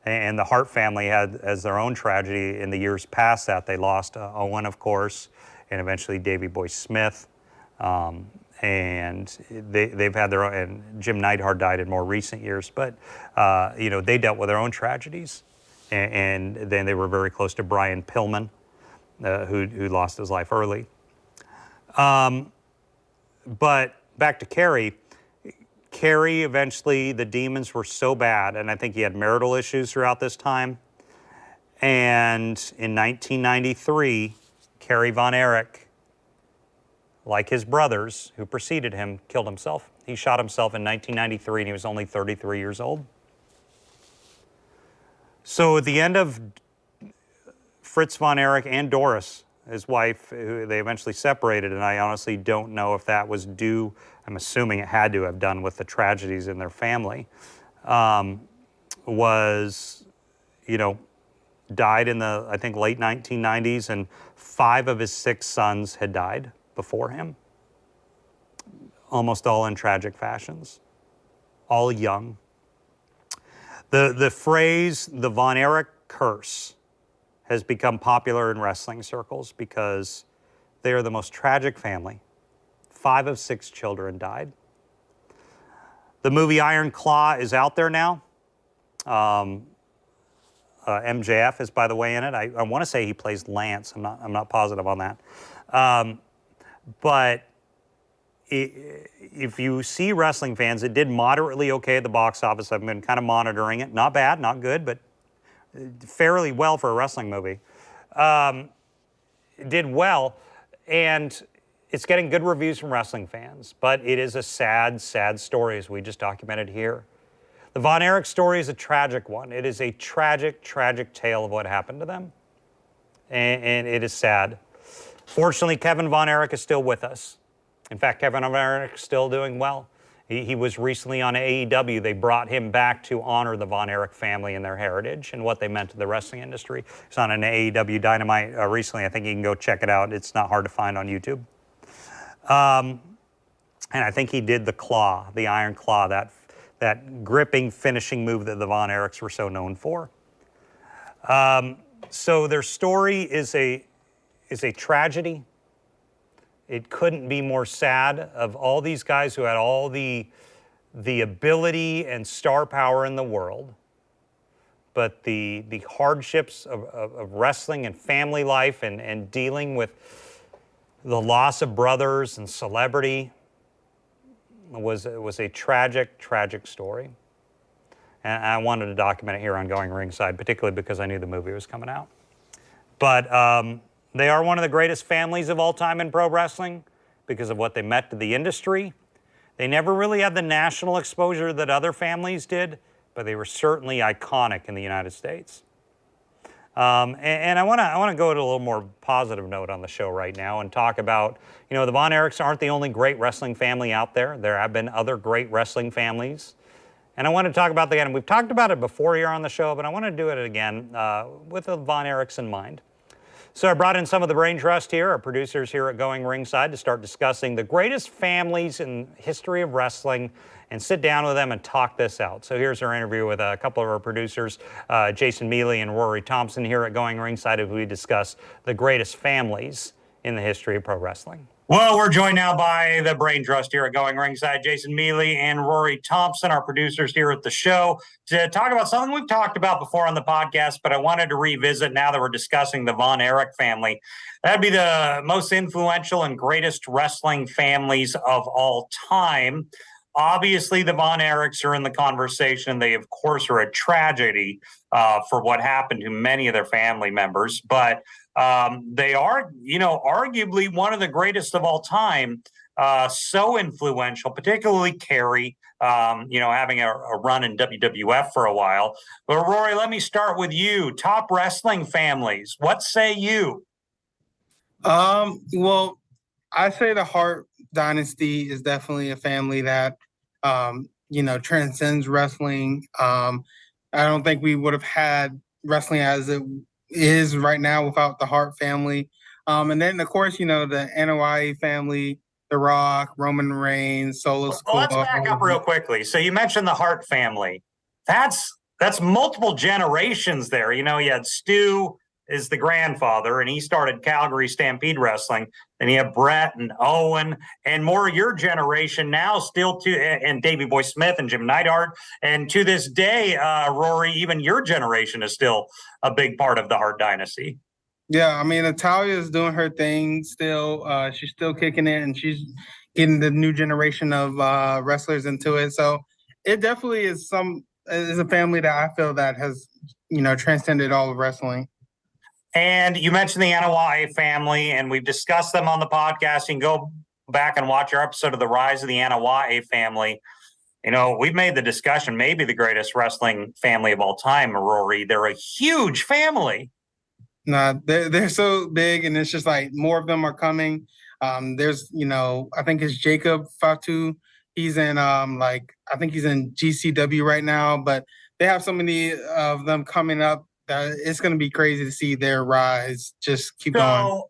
And the Hart family had as their own tragedy in the years past that. They lost Owen, of course, and eventually Davey Boy Smith. And they've had their own, and Jim Neidhart died in more recent years. But, you know, they dealt with their own tragedies. And then they were very close to Brian Pillman, who lost his life early. But back to Kerry. Kerry, eventually, the demons were so bad, and I think he had marital issues throughout this time. And in 1993, Kerry Von Erich, like his brothers who preceded him, killed himself. He shot himself in 1993, and he was only 33 years old. So at the end of Fritz Von Erich and Doris, his wife, who they eventually separated, and I honestly don't know if that was due, I'm assuming it had to have done with the tragedies in their family, was, died in the, I think, late 1990s, and 5 of his 6 sons had died before him, almost all in tragic fashions, all young. The phrase, the Von Erich curse, has become popular in wrestling circles because they are the most tragic family. 5 of 6 children died. The movie Iron Claw is out there now. MJF is, by the way, in it. I want to say he plays Lance. I'm not positive on that. But if you see wrestling fans, it did moderately okay at the box office. I've been kind of monitoring it. Not bad, not good, but fairly well for a wrestling movie. It did well, and it's getting good reviews from wrestling fans, but it is a sad, sad story, as we just documented here. The Von Erich story is a tragic one. It is a tragic, tragic tale of what happened to them, and it is sad. Fortunately, Kevin Von Erich is still with us. In fact, Kevin Von Erich is still doing well. He was recently on AEW. They brought him back to honor the Von Erich family and their heritage and what they meant to the wrestling industry. He's on an AEW Dynamite recently. I think you can go check it out. It's not hard to find on YouTube. And I think he did the claw, the Iron Claw, that gripping finishing move that the Von Erichs were so known for. So their story is a tragedy. It couldn't be more sad. Of all these guys who had all the ability and star power in the world, but the hardships of wrestling and family life and dealing with the loss of brothers and celebrity was a tragic, tragic story. And I wanted to document it here on Going Ringside, particularly because I knew the movie was coming out. But they are one of the greatest families of all time in pro wrestling because of what they meant to the industry. They never really had the national exposure that other families did, but they were certainly iconic in the United States. And I want to go to a little more positive note on the show right now and talk about, the Von Erichs aren't the only great wrestling family out there. There have been other great wrestling families. And I want to talk about that, and we've talked about it before here on the show, but I want to do it again with the Von Erichs in mind. So I brought in some of the brain trust here, our producers here at Going Ringside, to start discussing the greatest families in history of wrestling and sit down with them and talk this out. So here's our interview with a couple of our producers, Jason Mealy and Rory Thompson here at Going Ringside, as we discuss the greatest families in the history of pro wrestling. Well, we're joined now by the brain trust here at Going Ringside, Jason Mealy and Rory Thompson, our producers here at the show, to talk about something we've talked about before on the podcast, but I wanted to revisit now that we're discussing the Von Erich family. That'd be the most influential and greatest wrestling families of all time. Obviously, the Von Erichs are in the conversation. They, of course, are a tragedy for what happened to many of their family members, but they are, arguably one of the greatest of all time. So influential, particularly Kerry, having a run in WWF for a while. But Rory, let me start with you. Top wrestling families. What say you? Well, I say the Hart Dynasty is definitely a family that, transcends wrestling. I don't think we would have had wrestling as it is right now without the Hart family. And then, of course, the NOI family, The Rock, Roman Reigns, Solo Sikoa. Well, let's back up real quickly. So you mentioned the Hart family. That's multiple generations there. You had Stu is the grandfather, and he started Calgary Stampede Wrestling. Then you have Brett and Owen and more your generation now still and Davey Boy Smith and Jim Neidhart. And to this day, Rory, even your generation is still a big part of the Hart Dynasty. Yeah, I mean, Natalia is doing her thing still. She's still kicking it, and she's, getting the new generation of wrestlers into it. So it definitely is a family that I feel that has, transcended all of wrestling. And you mentioned the Anoa'i family, and we've discussed them on the podcast. You can go back and watch our episode of The Rise of the Anoa'i Family. We've made the discussion, maybe the greatest wrestling family of all time, Rory. They're a huge family. Nah, they're so big, and it's just like more of them are coming. There's, I think it's Jacob Fatu. He's in I think he's in GCW right now, but they have so many of them coming up that it's going to be crazy to see their rise just keep going.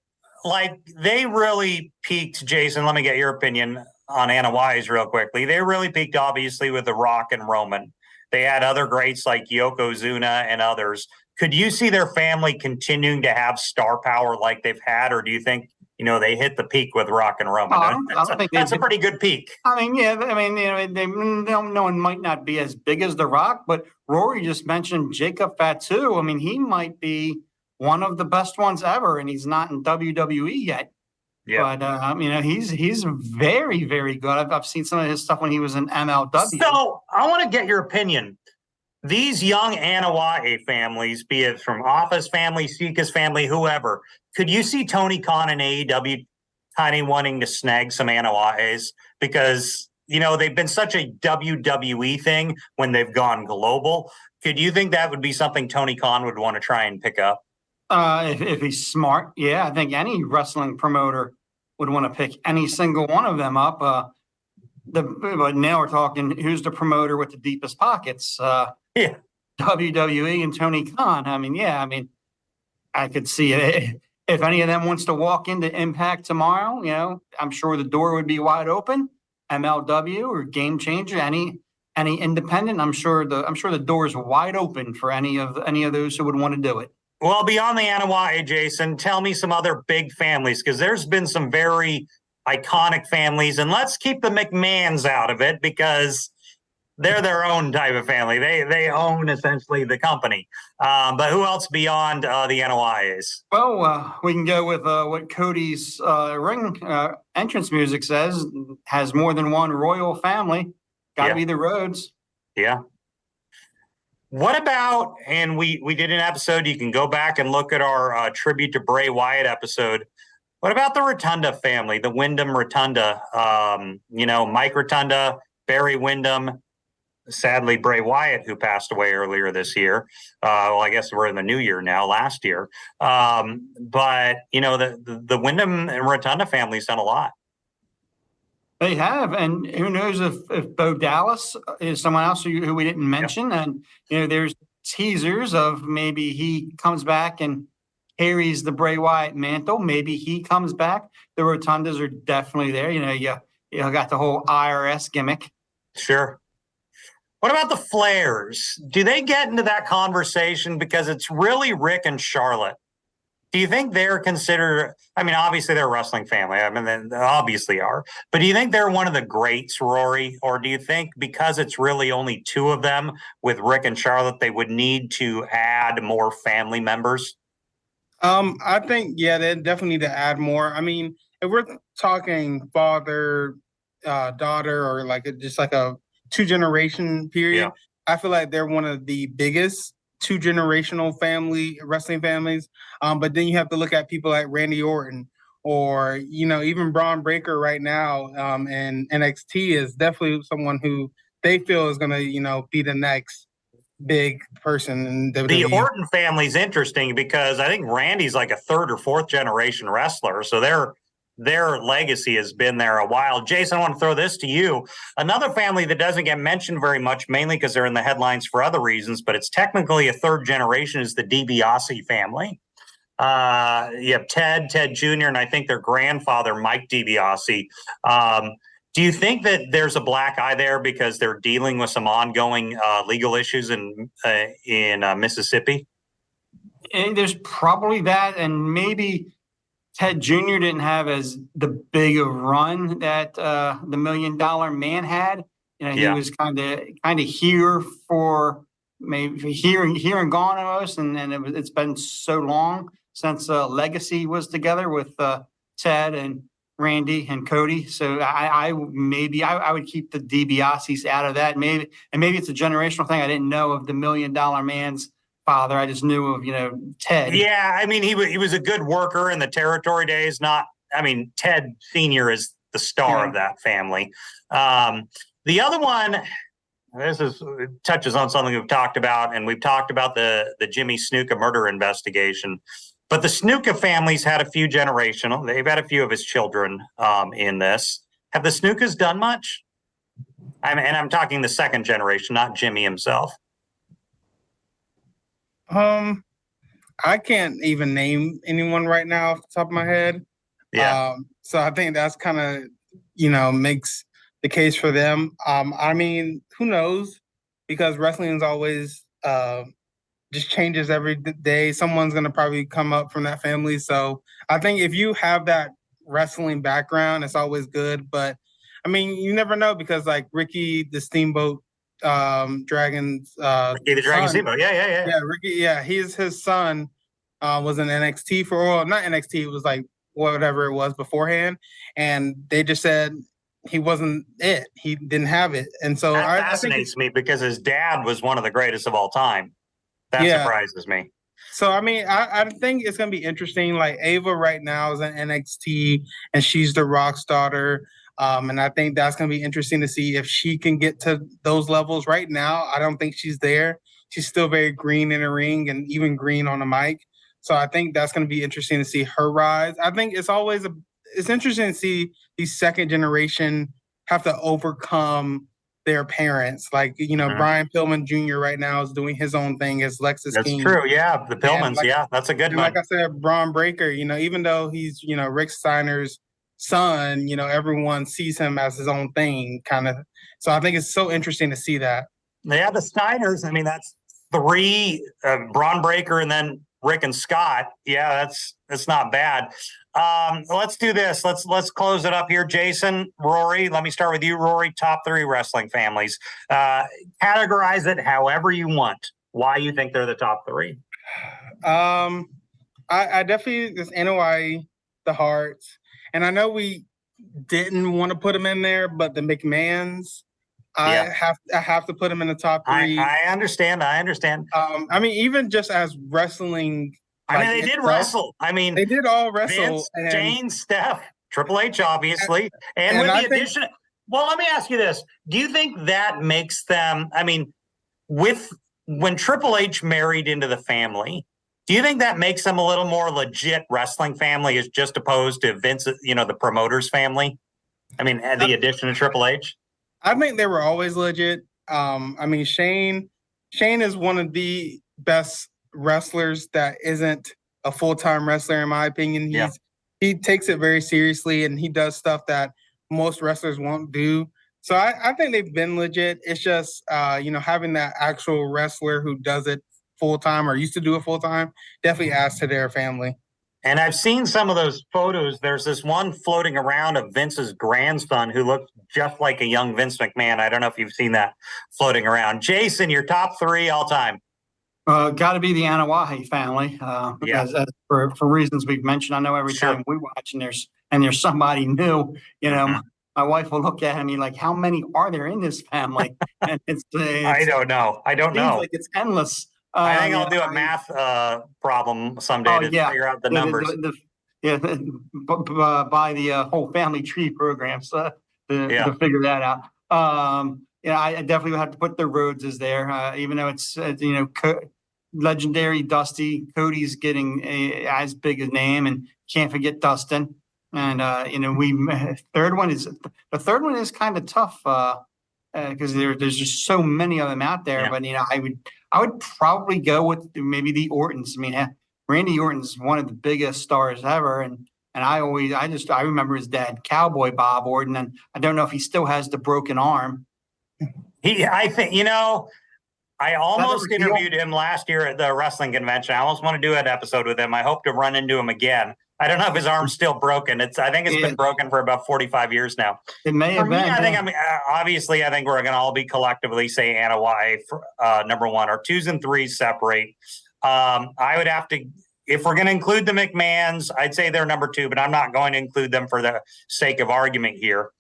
They really peaked, Jason. Let me get your opinion on Anoa'i's real quickly. They really peaked, obviously, with The Rock and Roman. They had other greats like Yokozuna and others. Could you see their family continuing to have star power like they've had, or do you think they hit the peak with Rock and Roman? That's a pretty good peak. No one might not be as big as The Rock, but Rory just mentioned Jacob Fatu. He might be one of the best ones ever, and he's not in WWE yet. Yeah. But he's very, very good. I've seen some of his stuff when he was in MLW. So I want to get your opinion. These young Anoa'i families, be it from Office family, Sika's family, whoever, could you see Tony Khan and AEW kind of wanting to snag some Anoa'is? Because, they've been such a WWE thing when they've gone global. Could you think that would be something Tony Khan would want to try and pick up? If he's smart, yeah. I think any wrestling promoter would want to pick any single one of them up. But now we're talking, who's the promoter with the deepest pockets? WWE and Tony Khan. I could see it. If any of them wants to walk into Impact tomorrow, I'm sure the door would be wide open. MLW or Game Changer, any independent, I'm sure the door is wide open for any of those who would want to do it. Well, beyond the Anoa'i, Jason, tell me some other big families, because there's been some very iconic families, and let's keep the McMahons out of it because they're their own type of family. They own essentially the company. But who else beyond the Anoa'is? Well, we can go with what Cody's ring entrance music says, has more than one royal family. Got to be the Rhodes. Yeah. What about, and we did an episode, you can go back and look at our tribute to Bray Wyatt episode. What about the Rotunda family, the Wyndham Rotunda? Mike Rotunda, Barry Windham, sadly Bray Wyatt, who passed away earlier this year. I guess we're in the new year now, last year. But, the Wyndham and Rotunda family's done a lot. They have, and who knows if Bo Dallas is someone else who we didn't mention. Yep. And, there's teasers of maybe he comes back and carries the Bray Wyatt mantle. Maybe he comes back. The Rotundas are definitely there. You got the whole IRS gimmick. Sure. What about the Flairs? Do they get into that conversation? Because it's really Rick and Charlotte. Do you think they're considered, obviously they're a wrestling family. They obviously are. But do you think they're one of the greats, Rory? Or do you think because it's really only two of them with Rick and Charlotte, they would need to add more family members? I think, they definitely need to add more. If we're talking father, daughter, or just a two-generation period, I feel like they're one of the biggest two-generational wrestling families. But then you have to look at people like Randy Orton or, even Braun Breaker right now in NXT is definitely someone who they feel is going to, be the next big person in WWE. The Orton family's interesting because I think Randy's like a third or fourth generation wrestler. So their legacy has been there a while. Jason, I want to throw this to you. Another family that doesn't get mentioned very much, mainly because they're in the headlines for other reasons, but it's technically a third generation, is the DiBiase family. You have Ted Jr., and I think their grandfather, Mike DiBiase. Do you think that there's a black eye there because they're dealing with some ongoing legal issues in Mississippi? And there's probably that, and maybe Ted Jr. didn't have as the big a run that the $1 Million Man had. He was kind of here for maybe here and gone almost, and it's been so long since Legacy was together with Ted and Randy and Cody. So I would keep the DiBiase's out of that. Maybe it's a generational thing. I didn't know of the $1 Million Man's father. I just knew of, Ted. Yeah, I mean, he was a good worker in the territory days. Ted Sr. is the star of that family. The other one, touches on something we've talked about, and we've talked about the Jimmy Snuka murder investigation. But the Snuka family's had a few generational. They've had a few of his children in this. Have the Snukas done much? I'm talking the second generation, not Jimmy himself. I can't even name anyone right now off the top of my head. Yeah. So I think that's kind of, makes the case for them. Who knows? Because wrestling is always just changes every day. Someone's going to probably come up from that family. So I think if you have that wrestling background, it's always good. But you never know, because like Ricky the Steamboat Dragon's Ricky the Dragon Steamboat. Yeah. Yeah, Ricky, his son was in NXT not NXT, it was like whatever it was beforehand. And they just said he wasn't it. He didn't have it. And so that fascinates me, because his dad was one of the greatest of all time. That surprises me. So, I think it's going to be interesting. Like Ava right now is in NXT and she's the Rock's daughter. And I think that's going to be interesting to see if she can get to those levels. Right now, I don't think she's there. She's still very green in the ring and even green on the mic. So I think that's going to be interesting to see her rise. I think it's interesting to see these second generation have to overcome their parents. Like, Brian Pillman Jr. right now is doing his own thing as Lexus King. That's true. Yeah. The Pillmans. That's a good one. Like I said, Braun Breaker, even though he's, Rick Steiner's son, everyone sees him as his own thing kind of. So I think it's so interesting to see that. Yeah. The Steiners, that's 3, Braun Breaker and then Rick and Scott. Yeah, that's not bad. Let's do this. Let's close it up here. Jason, Rory, let me start with you, Rory. Top 3 wrestling families. Categorize it however you want. Why you think they're the top 3? I definitely, this NOI, the Hearts, and I know we didn't want to put them in there, but the McMahons, I have to put them in the top 3. I understand. Even just as wrestling. They did wrestle. They did all wrestle. Vince, Jane, Steph, Triple H, obviously. And with the addition. Well, let me ask you this. Do you think that makes them, when Triple H married into the family, do you think that makes them a little more legit wrestling family as just opposed to Vince, the promoter's family? The addition of Triple H? I think they were always legit. Shane is one of the best wrestlers that isn't a full-time wrestler, in my opinion. He takes it very seriously, and he does stuff that most wrestlers won't do. So I think they've been legit. It's just having that actual wrestler who does it full-time or used to do it full-time definitely adds to their family. And I've seen some of those photos. There's this one floating around of Vince's grandson who looks just like a young Vince McMahon. I don't know if you've seen that floating around. Jason, your top 3 all time. Got to be the Anawahi family. Because for reasons we've mentioned. I know every time we watch and there's somebody new, my wife will look at me like, how many are there in this family? And it's I don't know. Like it's endless. I think I'll do a math problem someday to figure out the numbers. By the whole family tree programs to figure that out. I definitely would have to put the Rhodeses there, even though it's legendary Dusty. Cody's getting as big a name, and can't forget Dustin. And the third one is kind of tough because there's just so many of them out there. Yeah. But I would probably go with maybe the Ortons. Randy Orton's one of the biggest stars ever, and I remember his dad, Cowboy Bob Orton, and I don't know if he still has the broken arm. I almost interviewed him last year at the wrestling convention. I almost want to do an episode with him. I hope to run into him again. I don't know if his arm's still broken. I think it's been broken for about 45 years now. It may have been. Obviously, I think we're going to all be collectively say Anna Y for number 1. Our 2s and 3s separate. I would have to if we're going to include the McMahons, I'd say they're number 2, but I'm not going to include them for the sake of argument here.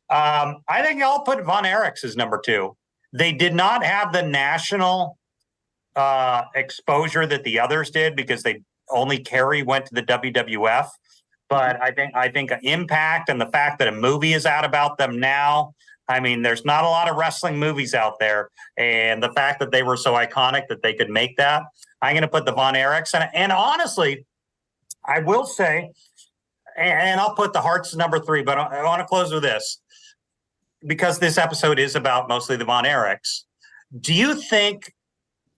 I think I'll put Von Erichs as number 2. They did not have the national exposure that the others did because Kerry went to the WWF. But I think impact and the fact that a movie is out about them now. I mean, there's not a lot of wrestling movies out there, and the fact that they were so iconic that they could make that. I'm going to put the Von Erichs, and honestly, I will say, and I'll put the Harts as number 3. But I want to close with this because this episode is about mostly the Von Erichs. Do you think?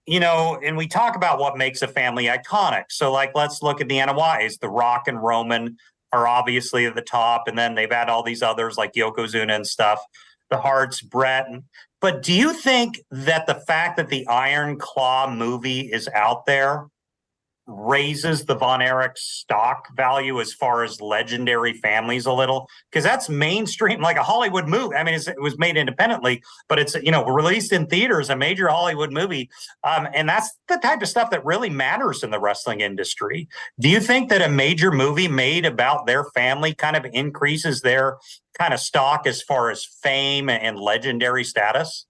And we talk about what makes a family iconic. So, let's look at the NOIs. The Rock and Roman are obviously at the top, and then they've had all these others like Yokozuna and stuff. The Harts, Brett. But do you think that the fact that the Iron Claw movie is out there raises the Von Erich stock value as far as legendary families a little? Because that's mainstream, like a Hollywood movie. I mean, it was made independently, but it's, released in theaters, a major Hollywood movie. And that's the type of stuff that really matters in the wrestling industry. Do you think that a major movie made about their family kind of increases their kind of stock as far as fame and legendary status?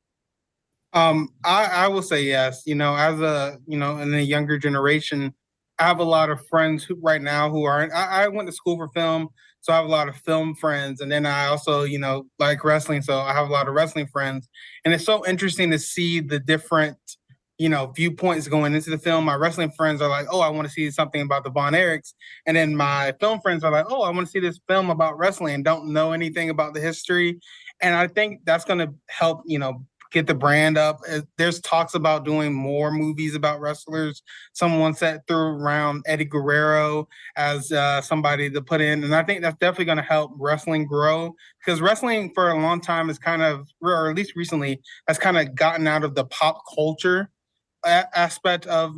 I will say yes. As in the younger generation, I have a lot of friends right now who are. I went to school for film, so I have a lot of film friends, and then I also, like wrestling, so I have a lot of wrestling friends, and it's so interesting to see the different, viewpoints going into the film. My wrestling friends are like, "Oh, I want to see something about the Von Erichs," and then my film friends are like, "Oh, I want to see this film about wrestling," and don't know anything about the history, and I think that's going to help, get the brand up. There's talks about doing more movies about wrestlers. Someone threw around Eddie Guerrero as somebody to put in. And I think that's definitely going to help wrestling grow, because wrestling for a long time is kind of, or at least recently, has kind of gotten out of the pop culture aspect of,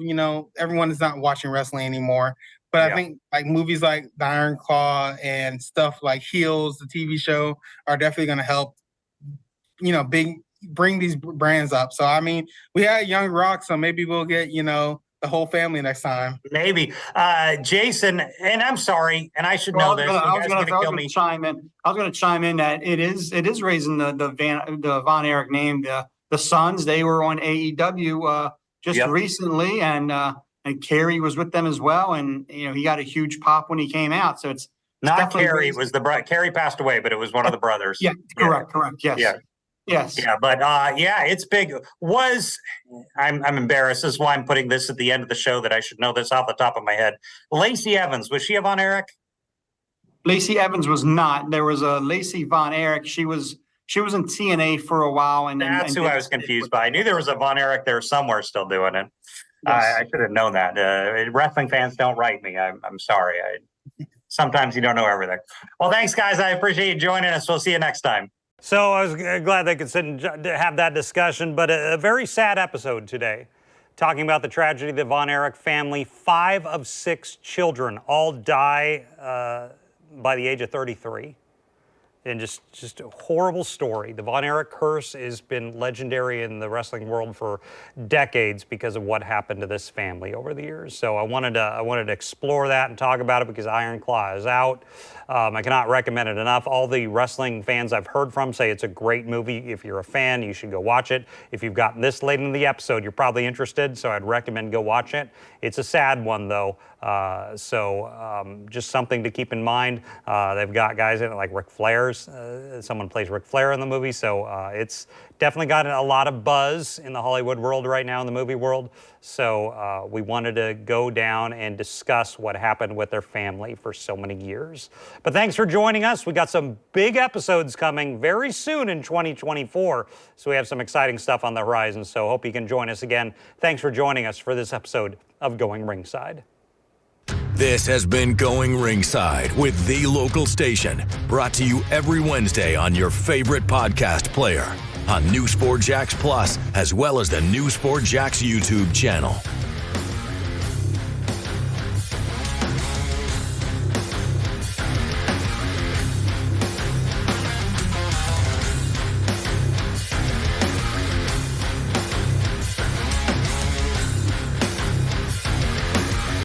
everyone is not watching wrestling anymore. But I think like movies like The Iron Claw and stuff like Heels, the TV show, are definitely going to help, bring these brands up. So, I mean, we had Young Rock, so maybe we'll get, the whole family next time. Maybe. Jason, and I'm sorry, and I should know this. I was going to chime in that it is raising the Von Erich name. The Sons, they were on AEW recently, and Kerry was with them as well, and he got a huge pop when he came out. So it's not Kerry. It was the brother. Kerry passed away, but it was one of the brothers. Yeah, correct. Yes. Yeah. Yes. Yeah, but it's big. I'm embarrassed. This is why I'm putting this at the end of the show, that I should know this off the top of my head. Lacey Evans, was she a Von Erich? Lacey Evans was not. There was a Lacey Von Erich. She was in TNA for a while, and that's who I was confused by. I knew there was a Von Erich there somewhere still doing it. Yes. I should have known that. Wrestling fans don't write me. I'm sorry. Sometimes you don't know everything. Well, thanks, guys. I appreciate you joining us. We'll see you next time. So I was glad they could sit and have that discussion, but a very sad episode today, talking about the tragedy of the Von Erich family. 5 of 6 children all die by the age of 33. And just a horrible story. The Von Erich curse has been legendary in the wrestling world for decades because of what happened to this family over the years. So I wanted to explore that and talk about it because Iron Claw is out. I cannot recommend it enough. All the wrestling fans I've heard from say it's a great movie. If you're a fan, you should go watch it. If you've gotten this late in the episode, you're probably interested, so I'd recommend go watch it. It's a sad one, though, just something to keep in mind. They've got guys in it like Ric Flair's. Someone plays Ric Flair in the movie, so it's definitely got a lot of buzz in the Hollywood world right now, in the movie world. So we wanted to go down and discuss what happened with their family for so many years. But thanks for joining us. We got some big episodes coming very soon in 2024. So we have some exciting stuff on the horizon. So hope you can join us again. Thanks for joining us for this episode of Going Ringside. This has been Going Ringside with The Local Station, brought to you every Wednesday on your favorite podcast player, on New Sport Jacks Plus, as well as the New Sport Jacks YouTube channel.